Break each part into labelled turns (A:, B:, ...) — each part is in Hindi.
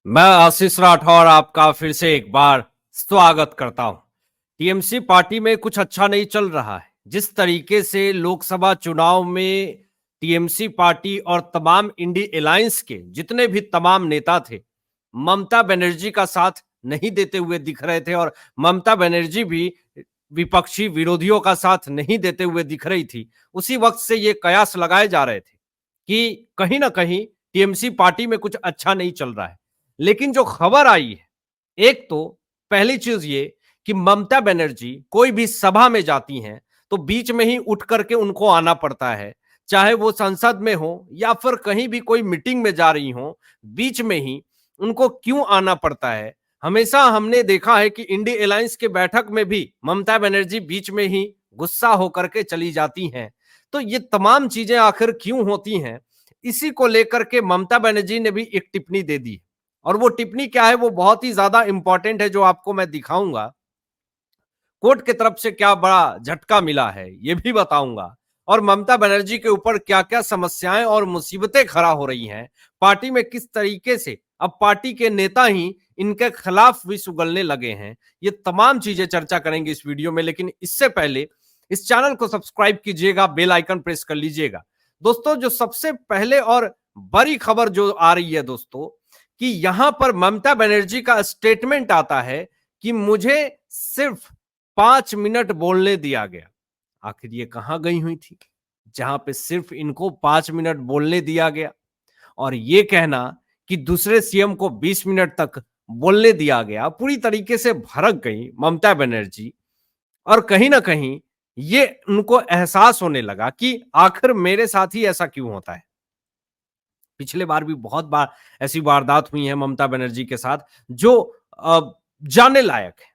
A: मैं आशीष राठौर आपका फिर से एक बार स्वागत करता हूं। टीएमसी पार्टी में कुछ अच्छा नहीं चल रहा है। जिस तरीके से लोकसभा चुनाव में टीएमसी पार्टी और तमाम इंडी अलायंस के जितने भी तमाम नेता थे, ममता बनर्जी का साथ नहीं देते हुए दिख रहे थे और ममता बनर्जी भी विपक्षी विरोधियों का साथ नहीं देते हुए दिख रही थी। उसी वक्त से ये कयास लगाए जा रहे थे कि कहीं ना कहीं टीएमसी पार्टी में कुछ अच्छा नहीं चल रहा है। लेकिन जो खबर आई है, एक तो पहली चीज ये कि ममता बनर्जी कोई भी सभा में जाती हैं तो बीच में ही उठ करके उनको आना पड़ता है। चाहे वो संसद में हो या फिर कहीं भी कोई मीटिंग में जा रही हो, बीच में ही उनको क्यों आना पड़ता है। हमेशा हमने देखा है कि इंडी अलायंस के बैठक में भी ममता बनर्जी बीच में ही गुस्सा होकर के चली जाती हैं। तो ये तमाम चीजें आखिर क्यों होती हैं, इसी को लेकर के ममता बनर्जी ने भी एक टिप्पणी दे दी और वो टिप्पणी क्या है, वो बहुत ही ज्यादा इंपॉर्टेंट है, जो आपको मैं दिखाऊंगा। कोर्ट की तरफ से क्या बड़ा झटका मिला है ये भी बताऊंगा, और ममता बनर्जी के ऊपर क्या क्या समस्याएं और मुसीबतें खड़ा हो रही हैं। पार्टी में किस तरीके से अब पार्टी के नेता ही इनके खिलाफ भी उगलने लगे हैं, ये तमाम चीजें चर्चा करेंगे इस वीडियो में। लेकिन इससे पहले इस चैनल को सब्सक्राइब कीजिएगा, बेल आइकन प्रेस कर लीजिएगा। दोस्तों, जो सबसे पहले और बड़ी खबर जो आ रही है दोस्तों, कि यहां पर ममता बनर्जी का स्टेटमेंट आता है कि मुझे सिर्फ 5 मिनट बोलने दिया गया। आखिर ये कहां गई हुई थी जहां पे सिर्फ इनको 5 मिनट बोलने दिया गया, और ये कहना कि दूसरे सीएम को 20 मिनट तक बोलने दिया गया। पूरी तरीके से भड़क गई ममता बनर्जी, और कहीं ना कहीं ये उनको एहसास होने लगा कि आखिर मेरे साथ ही ऐसा क्यों होता है। पिछले बार भी बहुत बार ऐसी वारदात हुई है ममता बनर्जी के साथ, जो जानने लायक है।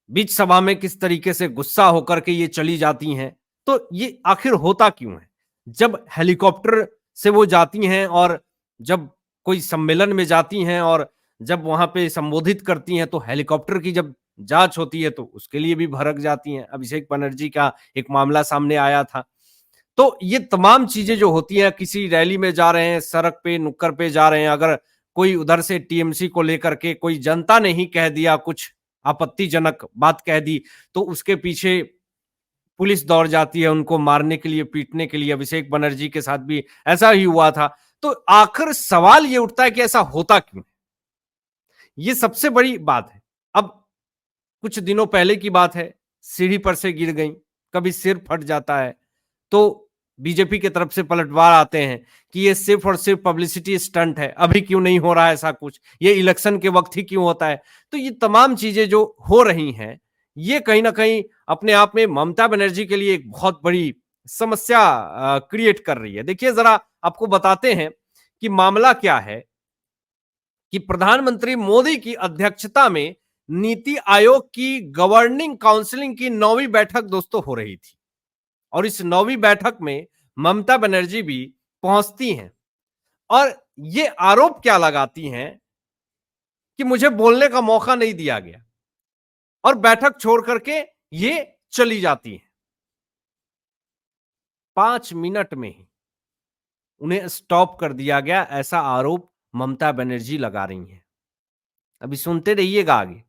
A: बीच सभा में किस तरीके से गुस्सा होकर के ये चली जाती हैं, तो ये आखिर होता क्यों है। जब हेलीकॉप्टर से वो जाती हैं और जब कोई सम्मेलन में जाती हैं और जब वहां पे संबोधित करती हैं, तो हेलीकॉप्टर की जब जांच होती है तो उसके लिए भी भड़क जाती हैं। अभिषेक बनर्जी का एक मामला सामने आया था। तो ये तमाम चीजें जो होती हैं, किसी रैली में जा रहे हैं, सड़क पे नुक्कड़ पे जा रहे हैं, अगर कोई उधर से टीएमसी को लेकर के कोई जनता ने ही कह दिया, कुछ आपत्तिजनक बात कह दी, तो उसके पीछे पुलिस दौड़ जाती है उनको मारने के लिए, पीटने के लिए। अभिषेक बनर्जी के साथ भी ऐसा ही हुआ था। तो आखिर सवाल ये उठता है कि ऐसा होता क्यों। ये सबसे बड़ी बात है। अब कुछ दिनों पहले की बात है, सीढ़ी पर से गिर गई, कभी सिर फट जाता है, तो बीजेपी की तरफ से पलटवार आते हैं कि ये सिर्फ और सिर्फ पब्लिसिटी स्टंट है, अभी क्यों नहीं हो रहा है ऐसा कुछ, ये इलेक्शन के वक्त ही क्यों होता है। तो ये तमाम चीजें जो हो रही हैं, ये कहीं ना कहीं अपने आप में ममता बनर्जी के लिए एक बहुत बड़ी समस्या क्रिएट कर रही है। देखिए, जरा आपको बताते हैं कि मामला क्या है। कि प्रधानमंत्री मोदी की अध्यक्षता में नीति आयोग की गवर्निंग काउंसिलिंग की 9वीं बैठक दोस्तों हो रही थी, और इस 9वीं बैठक में ममता बनर्जी भी पहुंचती हैं, और ये आरोप क्या लगाती हैं कि मुझे बोलने का मौका नहीं दिया गया, और बैठक छोड़ करके ये चली जाती हैं। 5 मिनट में ही उन्हें स्टॉप कर दिया गया, ऐसा आरोप ममता बनर्जी लगा रही हैं। अभी सुनते रहिएगा आगे,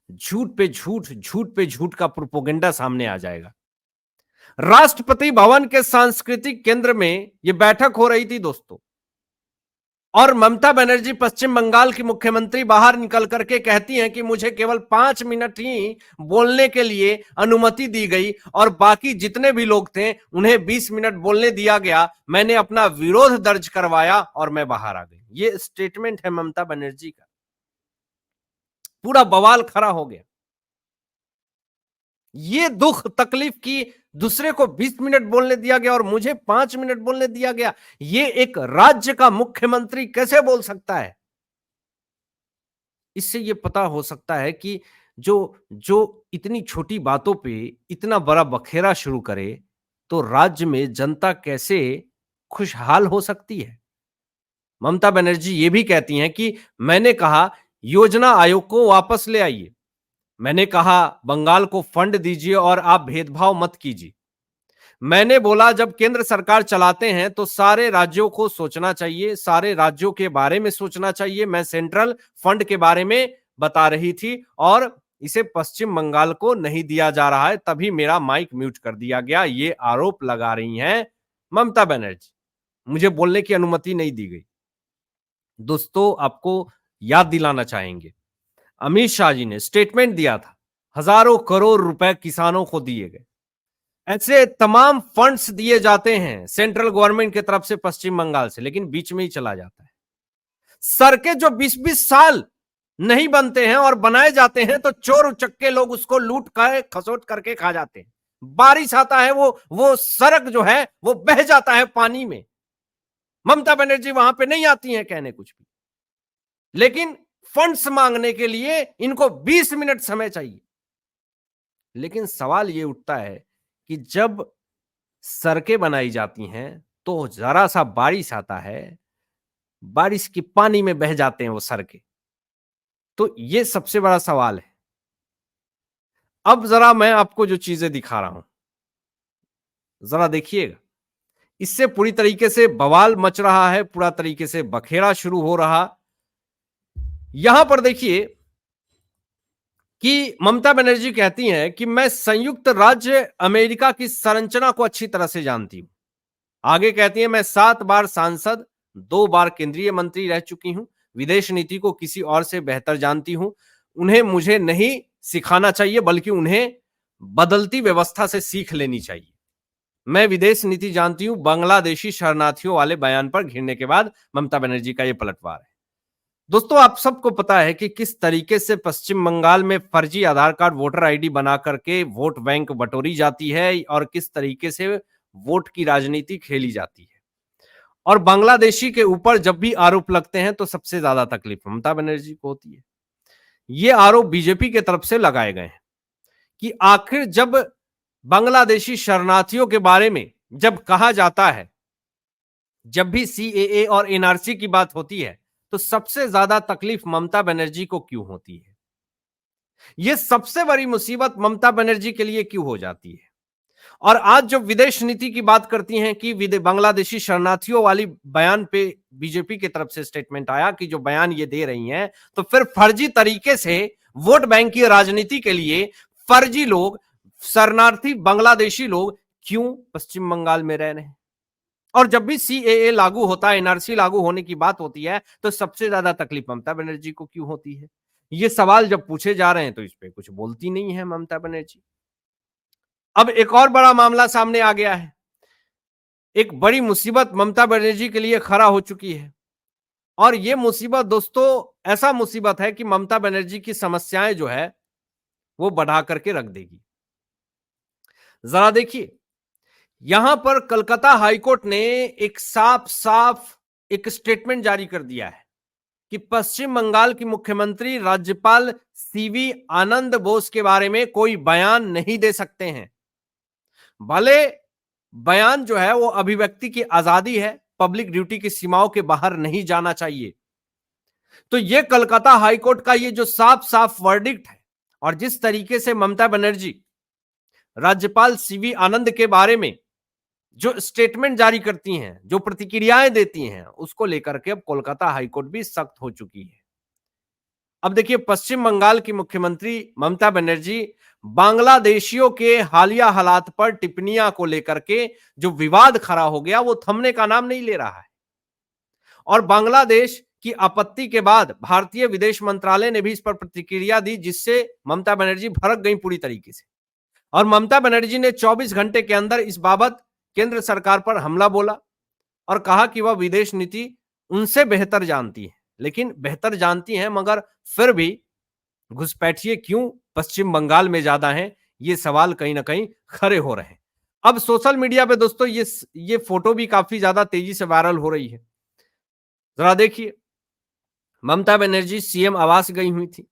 A: झूठ पे झूठ, झूठ पे झूठ का प्रोपोगेंडा सामने आ जाएगा। राष्ट्रपति भवन के सांस्कृतिक केंद्र में यह बैठक हो रही थी दोस्तों, और ममता बनर्जी पश्चिम बंगाल की मुख्यमंत्री बाहर निकल करके कहती हैं कि मुझे केवल 5 मिनट ही बोलने के लिए अनुमति दी गई, और बाकी जितने भी लोग थे उन्हें 20 मिनट बोलने दिया गया। मैंने अपना विरोध दर्ज करवाया और मैं बाहर आ गई। ये स्टेटमेंट है ममता बनर्जी का। पूरा बवाल खड़ा हो गया। ये दुख तकलीफ की दूसरे को 20 मिनट बोलने दिया गया और मुझे 5 मिनट बोलने दिया गया, ये एक राज्य का मुख्यमंत्री कैसे बोल सकता है। इससे ये पता हो सकता है कि जो जो इतनी छोटी बातों पे इतना बड़ा बखेड़ा शुरू करे, तो राज्य में जनता कैसे खुशहाल हो सकती है। ममता बनर्जी ये भी कहती हैं कि मैंने कहा योजना आयोग को वापस ले आइए, मैंने कहा बंगाल को फंड दीजिए और आप भेदभाव मत कीजिए, मैंने बोला जब केंद्र सरकार चलाते हैं तो सारे राज्यों को सोचना चाहिए, सारे राज्यों के बारे में सोचना चाहिए। मैं सेंट्रल फंड के बारे में बता रही थी और इसे पश्चिम बंगाल को नहीं दिया जा रहा है, तभी मेरा माइक म्यूट कर दिया गया। ये आरोप लगा रही हैं ममता बनर्जी, मुझे बोलने की अनुमति नहीं दी गई। दोस्तों, आपको याद दिलाना चाहेंगे, अमित शाह जी ने स्टेटमेंट दिया था, हजारों करोड़ रुपए किसानों को दिए गए। ऐसे तमाम फंड्स दिए जाते हैं सेंट्रल गवर्नमेंट की तरफ से पश्चिम बंगाल से, लेकिन बीच में ही चला जाता है। सड़कें जो 20-20 साल नहीं बनते हैं और बनाए जाते हैं तो चोर उचक्के लोग उसको लूट कर खसोट करके खा जाते हैं। बारिश आता है, वो सड़क जो है वो बह जाता है पानी में। ममता बनर्जी वहां पे नहीं आती हैं कहने कुछ भी, लेकिन फंड्स मांगने के लिए इनको 20 मिनट समय चाहिए। लेकिन सवाल ये उठता है कि जब सड़कें बनाई जाती हैं तो जरा सा बारिश आता है, बारिश के पानी में बह जाते हैं वो सड़कें। तो ये सबसे बड़ा सवाल है। अब जरा मैं आपको जो चीजें दिखा रहा हूं, जरा देखिएगा। इससे पूरी तरीके से बवाल मच रहा है, पूरा तरीके से बखेड़ा शुरू हो रहा। यहां पर देखिए कि ममता बनर्जी कहती हैं कि मैं संयुक्त राज्य अमेरिका की संरचना को अच्छी तरह से जानती हूं। आगे कहती हैं, मैं 7 बार सांसद, 2 बार केंद्रीय मंत्री रह चुकी हूं, विदेश नीति को किसी और से बेहतर जानती हूं। उन्हें मुझे नहीं सिखाना चाहिए, बल्कि उन्हें बदलती व्यवस्था से सीख लेनी चाहिए। मैं विदेश नीति जानती हूं। बांग्लादेशी शरणार्थियों वाले बयान पर घिरने के बाद ममता बनर्जी का यह पलटवार है। दोस्तों, आप सबको पता है कि किस तरीके से पश्चिम बंगाल में फर्जी आधार कार्ड, वोटर आईडी बना करके वोट बैंक बटोरी जाती है और किस तरीके से वोट की राजनीति खेली जाती है। और बांग्लादेशी के ऊपर जब भी आरोप लगते हैं तो सबसे ज्यादा तकलीफ ममता बनर्जी को होती है। ये आरोप बीजेपी के तरफ से लगाए गए हैं कि आखिर जब बांग्लादेशी शरणार्थियों के बारे में जब कहा जाता है, जब भी सीएए और एनआरसी की बात होती है, तो सबसे ज्यादा तकलीफ ममता बनर्जी को क्यों होती है? यह सबसे बड़ी मुसीबत ममता बनर्जी के लिए क्यों हो जाती है? और आज जो विदेश नीति की बात करती हैं कि बांग्लादेशी शरणार्थियों वाली बयान पे बीजेपी की तरफ से स्टेटमेंट आया कि जो बयान ये दे रही हैं, तो फिर फर्जी तरीके से वोट बैंक की राजनीति के लिए फर्जी लोग, शरणार्थी बांग्लादेशी लोग क्यों पश्चिम बंगाल में रह रहे हैं? और जब भी सीएए लागू होता है, एनआरसी लागू होने की बात होती है, तो सबसे ज्यादा तकलीफ ममता बनर्जी को क्यों होती है? ये सवाल जब पूछे जा रहे हैं तो इस पे कुछ बोलती नहीं है ममता बनर्जी। अब एक और बड़ा मामला सामने आ गया है। एक बड़ी मुसीबत ममता बनर्जी के लिए खड़ा हो चुकी है और यह मुसीबत दोस्तों ऐसा मुसीबत है कि ममता बनर्जी की समस्याएं जो है वो बढ़ा करके रख देगी। जरा देखिए, यहां पर कलकत्ता हाईकोर्ट ने एक साफ साफ एक स्टेटमेंट जारी कर दिया है कि पश्चिम बंगाल की मुख्यमंत्री राज्यपाल सीवी आनंद बोस के बारे में कोई बयान नहीं दे सकते हैं। भले बयान जो है वो अभिव्यक्ति की आजादी है, पब्लिक ड्यूटी की सीमाओं के बाहर नहीं जाना चाहिए। तो ये कलकत्ता हाईकोर्ट का ये जो साफ साफ वर्डिक्ट है और जिस तरीके से ममता बनर्जी राज्यपाल सीवी आनंद के बारे में जो स्टेटमेंट जारी करती हैं, जो प्रतिक्रियाएं देती हैं, उसको लेकर के अब कोलकाता हाईकोर्ट भी सख्त हो चुकी है। अब देखिए, पश्चिम बंगाल की मुख्यमंत्री ममता बनर्जी बांग्लादेशियों के हालिया हालात पर टिप्पणियां को लेकर के जो विवाद खड़ा हो गया वो थमने का नाम नहीं ले रहा है। और बांग्लादेश की आपत्ति के बाद भारतीय विदेश मंत्रालय ने भी इस पर प्रतिक्रिया दी, जिससे ममता बनर्जी भड़क गई पूरी तरीके से। और ममता बनर्जी ने 24 घंटे के अंदर इस बाबत केंद्र सरकार पर हमला बोला और कहा कि वह विदेश नीति उनसे बेहतर जानती है। लेकिन बेहतर जानती हैं मगर फिर भी घुसपैठिए क्यों पश्चिम बंगाल में ज्यादा हैं, ये सवाल कहीं ना कहीं खड़े हो रहे हैं। अब सोशल मीडिया पे दोस्तों ये फोटो भी काफी ज्यादा तेजी से वायरल हो रही है। जरा देखिए, ममता बनर्जी सीएम आवास गई हुई थी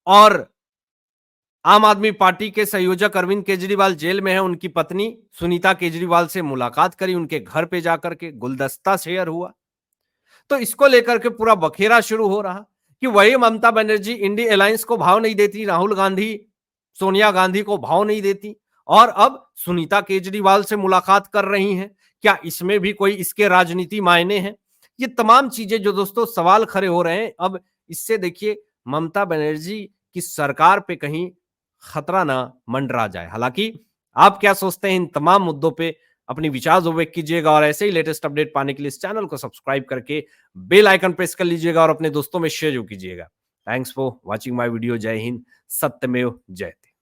A: और आम आदमी पार्टी के संयोजक अरविंद केजरीवाल जेल में है, उनकी पत्नी सुनीता केजरीवाल से मुलाकात करी, उनके घर पे जाकर के गुलदस्ता शेयर हुआ। तो इसको लेकर के पूरा बखेरा शुरू हो रहा कि वही ममता बनर्जी इंडी अलायंस को भाव नहीं देती, राहुल गांधी सोनिया गांधी को भाव नहीं देती और अब सुनीता केजरीवाल से मुलाकात कर रही हैं। क्या इसमें भी कोई इसके राजनीति मायने हैं? ये तमाम चीजें जो दोस्तों सवाल खड़े हो रहे हैं, अब इससे देखिए ममता बनर्जी की सरकार पे कहीं खतरा ना मंडरा जाए। हालांकि आप क्या सोचते हैं इन तमाम मुद्दों पे? अपनी विचार जो व्यक्त कीजिएगा और ऐसे ही लेटेस्ट अपडेट पाने के लिए इस चैनल को सब्सक्राइब करके बेल आइकन प्रेस कर लीजिएगा और अपने दोस्तों में शेयर जो कीजिएगा। Thanks for watching my video. जय हिंद, सत्यमेव जयते।